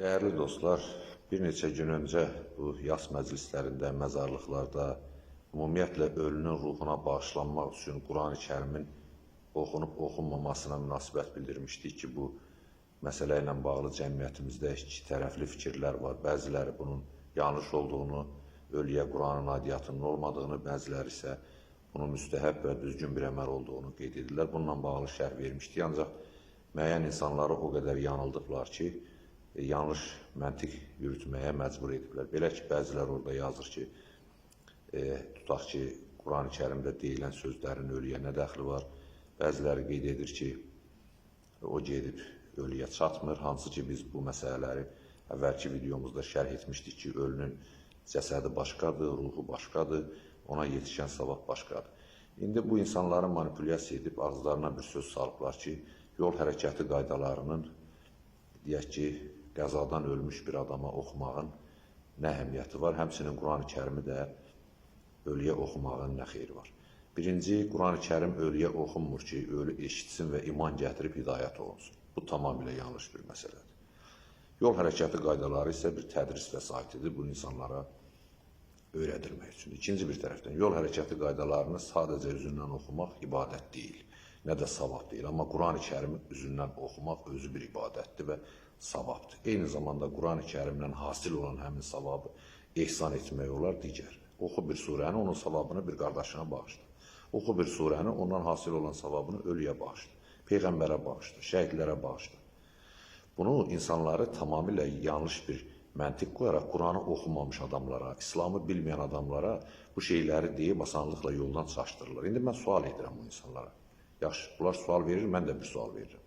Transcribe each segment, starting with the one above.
Değerli dostlar, bir neçə gün öncə bu yas məclislərində, məzarlıqlarda ümumiyyətlə ölünün ruhuna bağışlanmaq üçün Quran-ı Kərimin oxunub-oxunmamasına münasibət bildirmişdik ki, bu məsələ ilə bağlı cəmiyyətimizdə iki tərəfli fikirlər var. Bəziləri bunun yanlış olduğunu, ölüyə Quranın aidiyyatının olmadığını, bəziləri isə bunun müstəhəb və düzgün bir əməl olduğunu qeyd edirlər. Bununla bağlı şərh vermişdik, ancaq müəyyən insanları o qədər yanıldıblar ki, yanlış məntiq yürütməyə məcbur ediblər. Belə ki, bəzilər orada yazır ki, tutaq ki, Quran-ı Kərimdə deyilən sözlərin ölüyə nə dəxli var? Bəziləri qeyd edir ki, o gedib ölüyə çatmır, hansı ki, biz bu məsələləri əvvəlki videomuzda şərh etmişdik ki, ölünün cəsədi başqadır, ruhu başqadır, ona yetişən savab başqadır. İndi bu insanları manipulyasiya edib ağızlarına bir söz salıblar ki, yol hərəkəti qaydalarının, deyək ki, qəzadan ölmüş bir adama oxumağın nə əhəmiyyəti var, həmçinin Quran-ı Kərimi də ölüyə oxumağın nə xeyri var. Birinci, Quran-ı Kərim ölüyə oxunmur ki, ölü eşitsin və iman gətirib hidayət olunsun. Bu tamamilə yanlış bir məsələdir. Yol hərəkəti qaydaları isə bir tədris vəsaitidir, bu insanlara öyrədilmək üçün. İkinci bir tərəfdən, yol hərəkəti qaydalarını sadəcə üzündən oxumaq ibadət deyil, nə də savab deyil. Amma Quran-ı Kərimi üzündən oxumaq özü bir ibadətdir və savabdır. Eyni zamanda Quran-ı Kərimdən hasil olan həmin savabı ehsan etmək olar digər. Oxu bir surəni, onun savabını bir qardaşına bağışla. Oxu bir surəni, ondan hasil olan savabını ölüyə bağışla. Peyğəmbərə bağışla, şəhidlərə bağışla. Bunu insanları tamamilə yanlış bir məntiq qoyaraq Quranı oxumamış adamlara, İslamı bilməyən adamlara bu şeyləri deyib asanlıqla yoldan çaşdırırlar. İndi mən sual edirəm bu insanlara. Yaxşı, bunlar sual verir, mən də bir sual verirəm.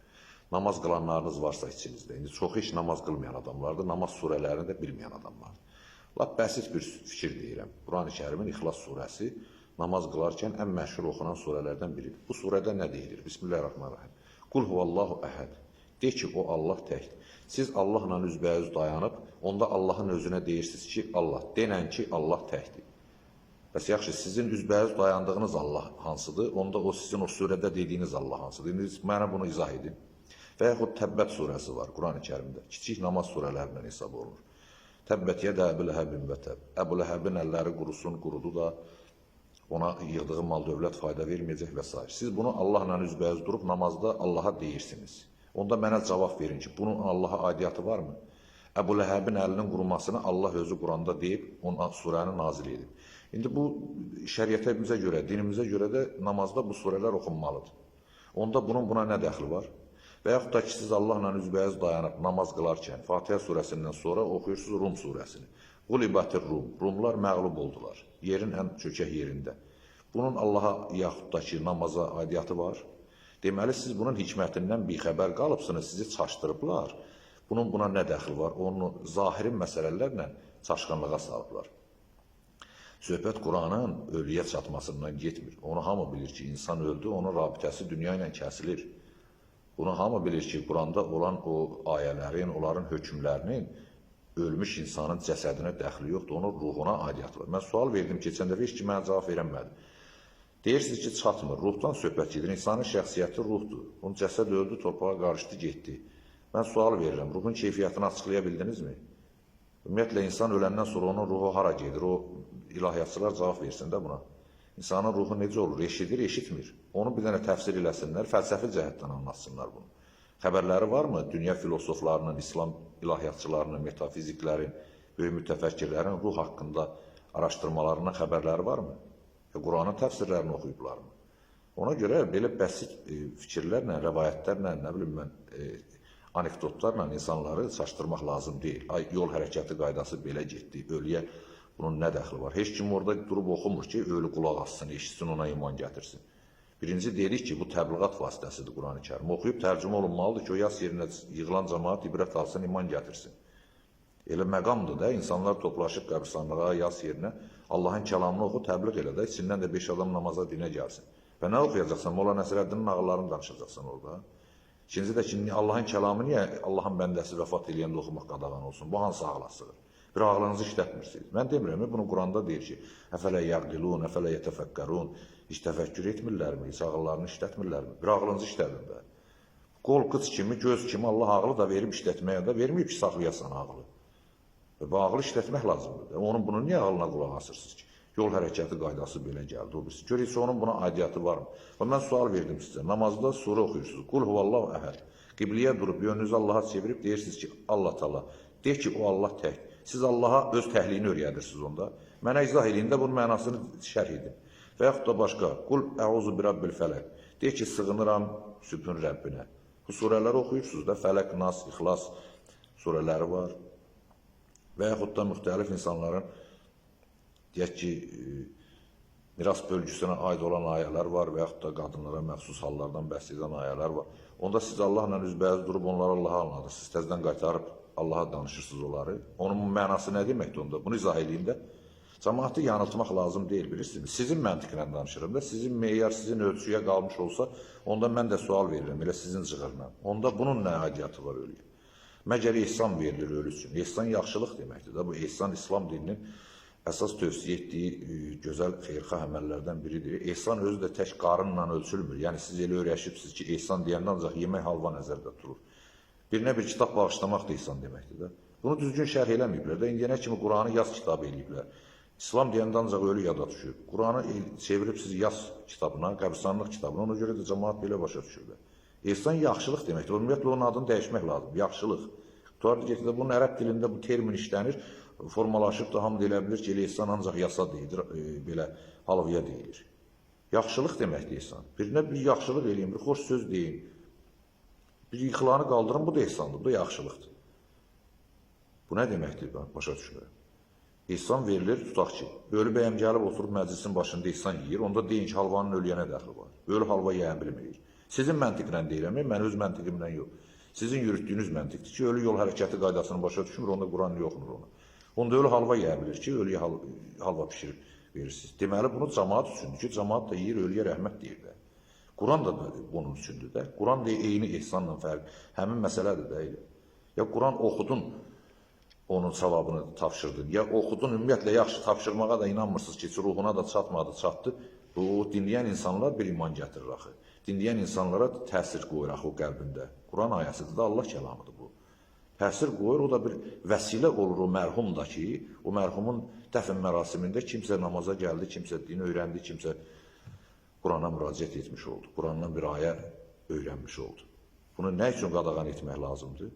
Namaz qılanlarınız varsa içinizdə, indi çoxu heç namaz qılmayan adamlardır, namaz surələrini də bilməyən adamlardır. Lap bəsit bir fikir deyirəm. Quran-ı Kərimin İxlas surəsi namaz qılarkən ən məşhur oxunan surələrdən biridir. Bu surədə nə deyilir? Bismillahirrahmanirrahim. Qul huvallahu əhəd. De ki, o Allah təkdir. Siz Allahla üzbəyüz dayanıb, onda Allahın özünə deyirsiniz ki, Allah. Denən ki, Allah təkdir. Bəs yaxşı, sizin üzbəyüz dayandığınız Allah hansıdır? Onda o sizin o surədə dediyiniz Allah hansıdır? İndi mənə bunu izah edin. Və yaxud Təbbət surəsi var Quran-ı Kərimdə. Kiçik namaz surələrindən hesab olunur. Təbbət yedə Əbu Ləhəbin və təb. Əbu Ləhəbin əlləri qurusun, qurudu da ona yığdığı mal dövlət fayda verməyəcək və s. Siz bunu Allahla üzbəyüz durub namazda Allaha deyirsiniz. Onda mənə cavab verin ki, bunun Allaha aidiyyatı varmı? Əbu Ləhəbin əlinin qurumasını Allah özü Quranda deyib, onun surəni nazil edib. İndi bu şəriətəmizə görə, dinimizə görə də namazda bu surələr oxunmalıdır. Onda bunun buna nə dəxli var? Və yaxud da ki, siz Allahla üzbəyüz dayanıb namaz qılarkən Fatihə surəsindən sonra oxuyursunuz Rum surəsini. Qulibatir Rum, Rumlar məğlub oldular, yerin ən çökək yerində. Bunun Allaha yaxud da ki, namaza aidiyyatı var. Deməli, siz bunun hikmətindən bixəbər qalıbsınız, sizi çaşdırıblar. Bunun buna nə dəxli var? Onu zahiri məsələlərlə çaşqınlığa salıblar. Söhbət Quranın ölüyə çatmasından getmir. Onu hamı bilir ki, insan öldü, onun rabitəsi dünya ilə kəsilir. Bunu hamı bilir ki, Quranda olan o ayələrin, onların hökmlərinin ölmüş insanın cəsədinə dəxli yoxdur, onun ruhuna aidiyyatı var. Mən sual verdim keçən dəfə, heç ki, mənə cavab verənmədi. Deyirsiniz ki, çatmır, ruhdan söhbət edir, insanın şəxsiyyəti ruhdur. Onun cəsəd öldü, torpağa qarışdı, getdi. Mən sual verirəm, ruhun keyfiyyətini açıqlaya bildinizmi? Ümumiyyətlə, insan öləndən sonra onun ruhu hara gedir, o ilahiyyatçılar cavab versin də buna. İnsanın ruhu necə olur? Eşidir, eşitmir. Onu bir dənə təfsir eləsinlər, fəlsəfi cəhətdən anlatsınlar bunu. Xəbərləri varmı? Dünya filosoflarının, İslam ilahiyyatçılarının, metafiziklərin, böyük mütəfəkkirlərin ruh haqqında araşdırmalarından xəbərləri varmı? Quranın təfsirlərini oxuyublarmı? Ona görə belə bəsit fikirlərlə, rəvayətlərlə, nə bilim mən, anekdotlarla insanları çaşdırmaq lazım deyil. Ay, yol hərəkəti qaydası belə getdi, ölüyə bunun nə dəxli var? Heç kim orada durub oxumur ki, ölü qulaq assın, eşitsin, ona iman gətirsin. Birinci deyirik ki, bu təbliğat vasitəsidir Quran-ı Kərim. Oxuyub tərcümə olunmalıdır ki, o yas yerinə yığılan cəmaat ibrət alsın, iman gətirsin. Elə məqamdır da, insanlar toplaşıb qəbristanlığa, yas yerinə Allahın kəlamını oxu, təbliğ elə də, içindən də 5 adam namaza dinə gəlsin. Və nə oxuyacaqsan? Molla Nəsrəddinin nağıllarını danışacaqsan orada. İkinci də ki, Allahın kəlamı niyə Allahın bəndəsi vəfat eləyəndə oxumaq qadağan olsun? Bu hansı ağla sığır? Bir ağlınızı işlətmirsiniz. Mən demirəm, bunu Quranda deyir ki, əfələ yəqilun, əfələ yətəfəkkərun, heç təfəkkür etmirlərmi, heç ağıllarını işlətmirlərmi? Bir ağlınızı işlədin də. Qol qıç kimi, göz kimi Allah ağlı da verib işlətməyə də verməyib ki, saxlayasan ağlı. Bu ağlı işlətmək lazımdır. Onun bunu niyə ağlına qulaq asırsınız ki? Yol hərəkəti qaydası belə gəldi. Görürsə onun buna aidiyyatı varmı? Və mən sual verdim sizə. Namazda surə oxuyursunuz. Qul huvallahu əhəd. Qibliyə durub yönünüzü Allaha çevirib deyirsiniz ki, Allah Taala. De ki, o Allah tək. Siz Allaha öz təhliyini öyrədirsiniz onda. Mənə izah edin də bunun mənasını şərh edin. Və yaxud da başqa. Qul əuzu bi rabbil fələq. De ki, sığınıram sübhün Rəbbinə. Bu surələri oxuyursunuz da. Fələq, Nas, İxlas surələri var. Və yaxud da müxtəlif insanların deyək ki, miras bölgüsünə aid olan ayələr var və yaxud da qadınlara məxsus hallardan bəhs edən ayələr var. Onda siz Allahla üzbəyiz durub onları Allaha anladırsınız. Təzədən qaytarıb Allaha danışırsınız onları. Onun mənası nə deməkdir onda? Bunu izah edeyim də. Cəmaatı yanıltmaq lazım deyil, bilirsiniz. Sizin məntiqlə danışırım da. Sizin meyar, sizin ölçüyə qalmış olsa, onda mən də sual verirəm, elə sizin cığırla. Onda bunun nə aidiyyatı var ölüyə? Məgər ehsan verilir ölü üçün. Ehsan yaxşılıq deməkdir də. Bu ehsan İslam dininin əsas tövsiyə etdiyi gözəl xeyirxah əməllərdən biridir. Ehsan özü də tək qarınla ölçülmür. Yəni siz elə öyrəşibsiniz ki, ehsan deyəndə ancaq yemək, halva nəzərdə tutulur. Birinə bir kitab bağışlamaq da ehsan deməkdir də. Bunu düzgün şərh eləməyiblər də. İndiyənə kimi Quranı yaz kitabı eləyiblər. İslam deyəndə ancaq ölü yada düşüb. Quranı çevirib siz yaz kitabına, qəbristanlıq kitabına, ona görə də cəmaat belə başa düşürlər. Ehsan yaxşılıq deməkdir. Ümumiyyətlə onun adını dəyişmək lazım. Yaxşılıq. Tutardı ki, bunun ərəb dilində bu termin işlənir. Formalaşıb da hamı deyilə bilir ki, ehsan ancaq yasa deyilir, belə halvıya deyilir. Yaxşılıq deməkdir ehsan. Birinə bir yaxşılıq eləyin, bir xoş söz deyin. Bir yıxılanı qaldırın, bu da ehsandır, bu da yaxşılıqdır. Bu nə deməkdir, başa düşürəm. İhsan verilir, tutaq ki, ölü bəyəm gəlib oturub məclisin başında ihsan yeyir, onda deyin ki, halvanın ölüyənə dəxli var. Ölü halva yeyən bilməyir. Sizin məntiqlə deyirəm, mən öz məntiqimlə yox. Sizin yürütdüyünüz məntiqdir ki, ölü yol hərəkəti qaydasını başa düşmür, onda Quran yoxdur ona. Onda ölü halva yeyə bilir ki, ölüyə halva pişirib verirsiniz. Deməli, bunu cəmaat üçündür ki, cəmaat da yeyir, ölüyə rəhmət deyir də. Quran da bunun üçündür də. Quran da eyni ihsanla fərq. Həmin məsələdir də. Ya Quran oxudun, onun savabını tapşırdın. Ya oxudun, ümumiyyətlə yaxşı tapşırmağa da inanmırsınız ki, ruhuna da çatmadı, çatdı. Bu, dinləyən insanlar bir iman gətirir axı. Dinləyən insanlara təsir qoyur axı o qəlbində. Quran ayəsidir də, Allah kəlamıdır bu. Təsir qoyur, o da bir vəsilə olur o mərhum da ki, o mərhumun dəfn mərasimində kimsə namaza gəldi, kimsə dini öyrəndi, kimsə Qurana müraciət etmiş oldu. Qurandan bir ayə öyrənmiş oldu. Bunu nə üçün qadağan etmək lazımdır?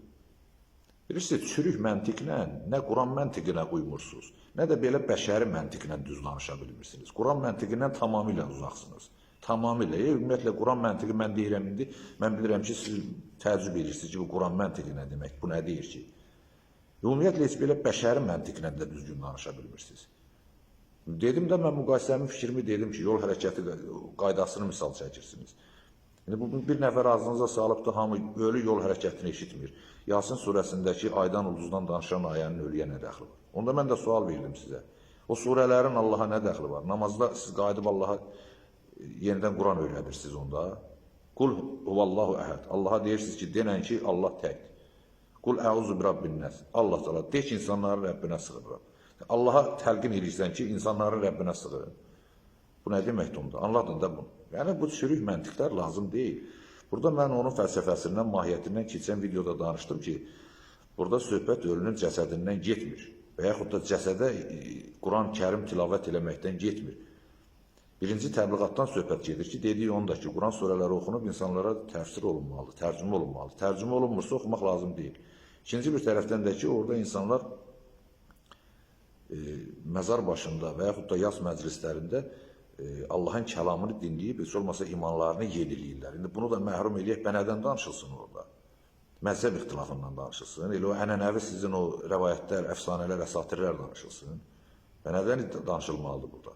Bilirsiniz, çürük məntiqlə, nə Quran məntiqinə uymursunuz, nə də belə bəşəri məntiqlə düz danışa bilmirsiniz. Quran məntiqindən tamamilə uzaqsınız. Tamamilə. Ümumiyyətlə, Quran məntiqi mən deyirəm indi, mən bilirəm ki, siz təəccüb edirsiniz ki, bu Quran məntiqi nə demək, bu nə deyir ki? Ümumiyyətlə, heç belə bəşəri məntiqlə də düzgün danışa bilmirsiniz. Dedim də, mən müqayisəmin fikrimi dedim ki, yol hərəkəti qaydasını misal çəkirsiniz. Bu bir nəfər ağzınıza salıb da hamı ölü yol hərəkətini eşitmir. Yasin surəsindəki aydan ulduzdan danışan ayənin ölüyə nə dəxli var? Onda mən də sual verdim sizə. O surələrin Allaha nə dəxli var? Namazda siz qayıdıb Allaha yenidən Quran öyrədirsiniz onda. Qul huvallahu əhəd. Allaha deyirsiniz ki, denən ki, Allah təkdir. Qul əuzu bi rabbin nəs. Allah təala de ki, insanların Rəbbinə sığınıram. Allaha təlqin edirsən ki, insanların Rəbbinə sığının. Bu nə deməkdir onda? Anladın da bunu. Yəni, bu çürük məntiqlər lazım deyil. Burada mən onun fəlsəfəsindən, mahiyyətindən keçən videoda danışdım ki, burada söhbət ölünün cəsədindən getmir. Və yaxud da cəsədə Quran-Kərim tilavət eləməkdən getmir. Birinci təbliğatdan söhbət gedir ki, dediyi onda ki, Quran surələri oxunub insanlara təfsir olunmalı, tərcümə olunmalı. Tərcümə olunmursa oxumaq lazım deyil. İkinci bir tərəfdən də ki, orada insanlar məzar başında və yaxud da yas məclislərində Allahın kəlamını dinləyib, heç olmasa imanlarını yeniləyirlər. İndi bunu da məhrum eləyək, nədən danışılsın orada? Məzhəb ixtilafından danışılsın. Elə o ənənəvi sizin o rəvayətlər, əfsanələr, əsatirlər danışılsın. Nədən danışılmalıdır burada?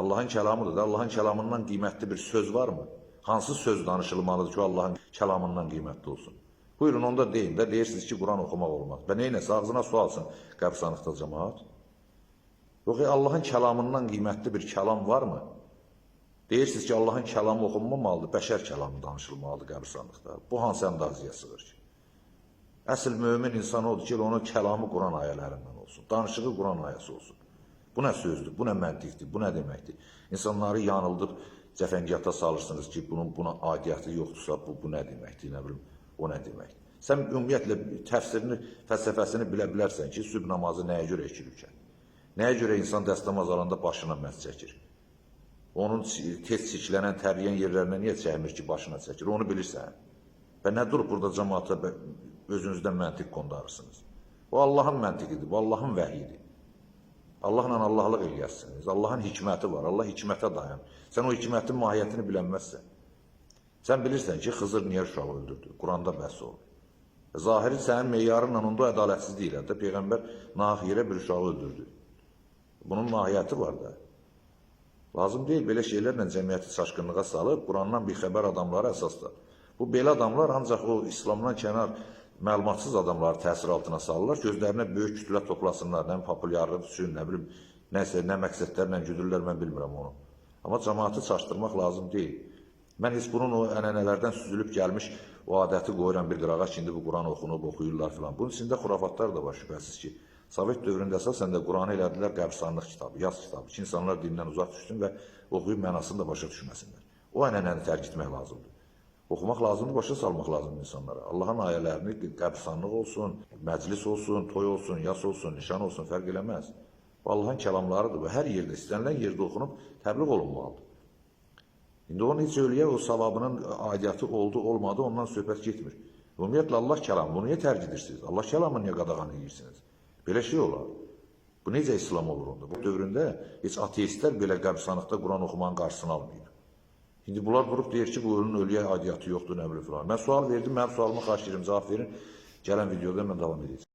Allahın kəlamıdır da, Allahın kəlamından qiymətli bir söz varmı? Hansı söz danışılmalıdır ki, Allahın kəlamından qiymətli olsun? Buyurun, onda deyin də, deyirsiniz ki, Quran oxumaq olmaz. Və neynəsə, ağzına su alsın qəbristanlıqda cəmaat. Yox, Allahın kəlamından qiymətli bir kəlam varmı? Deyirsiniz ki, Allahın kəlamı oxunmamalıdır, bəşər kəlamı danışılmalıdır qəbristanlıqda. Bu hansı əndazıya sığır ki? Əsl mömin insan odur ki, onun kəlamı Quran ayələrindən olsun, danışığı Quran ayəsi olsun. Bu nə sözdür, bu nə məntiqdir, bu nə deməkdir? İnsanları yanıldıb, cəfəngiyata salırsınız ki, buna aidiyyəti yoxdursa, bu nə deməkdir, nə bilim, o nə deməkdir. Sən ümumiyyətlə təfsirini, fəlsəfəsini bilə bilərsən ki, sübh namazı nəyə görə ekirirkən? Nəyə görə insan dəstəmaz alanda başına məhz çəkir? Onun tez çiklənən, təriyən yerlərinə niyə çəkmir ki, başına çəkir? Onu bilirsən. Və nə durub burada cəmaata özünüzdən məntiq qondarırsınız? Bu Allahın məntiqidir, bu Allahın vəhyidir. Allahla Allahlıq eləyərsiniz. Allahın hikməti var, Allah hikmətə dayan. Sən o hikmətin mahiyyətini bilənməzsən. Sən bilirsən ki, Xızır niyə uşağı öldürdü? Quranda bəhs olunur. Zahiri sənin meyarınla onda ədalətsizlik elədi. Peyğəmbər nahaq yerə bir uşağı öldürdü. Bunun mahiyyəti var da. Lazım deyil, belə şeylərlə cəmiyyəti çaşqınlığa salıb, Qurandan bir xəbər adamları əsaslar. Bu belə adamlar ancaq o İslamdan kənar məlumatsız adamları təsir altına salırlar, gözlərinə böyük kütlə toplasınlar, nə populyarlıq üçün, nə bilim, nəsə, nə məqsədlərlə güdürlər, mən bilmirəm onu. Amma cəmaatı çaşdırmaq lazım deyil. Mən heç bunun o ənənələrdən süzülüb gəlmiş o adəti qoyuram bir qırağa ki, indi bu Quran oxunub, oxuyurlar filan. Bunun içində xurafatlar da var şübhəsiz ki. Sovet dövründə əsasən də Quranı elədilər qəbirstanlıq kitabı, yaz kitabı ki, insanlar dindən uzaq düşsün və oxuyub mənasını da başa düşməsinlər. O ənənəni tərk etmək lazımdır. Oxumaq lazımdır, başa salmaq lazımdır insanlara. Allahın ayələrini qəbirstanlıq olsun, məclis olsun, toy olsun, yas olsun, nişan olsun, fərq eləməz. Bu Allahın kəlamlarıdır və hər yerdə, istənilən yerdə oxunub təbliğ olunmalıdır. İndi onu heç öləyə o savabının aidiyyatı oldu, olmadı, ondan söhbət getmir. Ümumiyyətlə Allah kəlamı, bunu niyə tərk edirsiniz? Allah kəlamını niyə qadağan edirsiniz? Belə şey olar. Bu necə İslam olur onda? Bu dövründə heç ateistlər belə qəbirstanlıqda Quran oxumanın qarşısını almayıb. İndi bunlar durub deyir ki, bu ölünün ölüyə aidiyyatı yoxdur, nə bilir filan. Mən sual verdim, mənim sualıma xahiş edirəm, cavab verin. Gələn videoda mən davam edəcəm.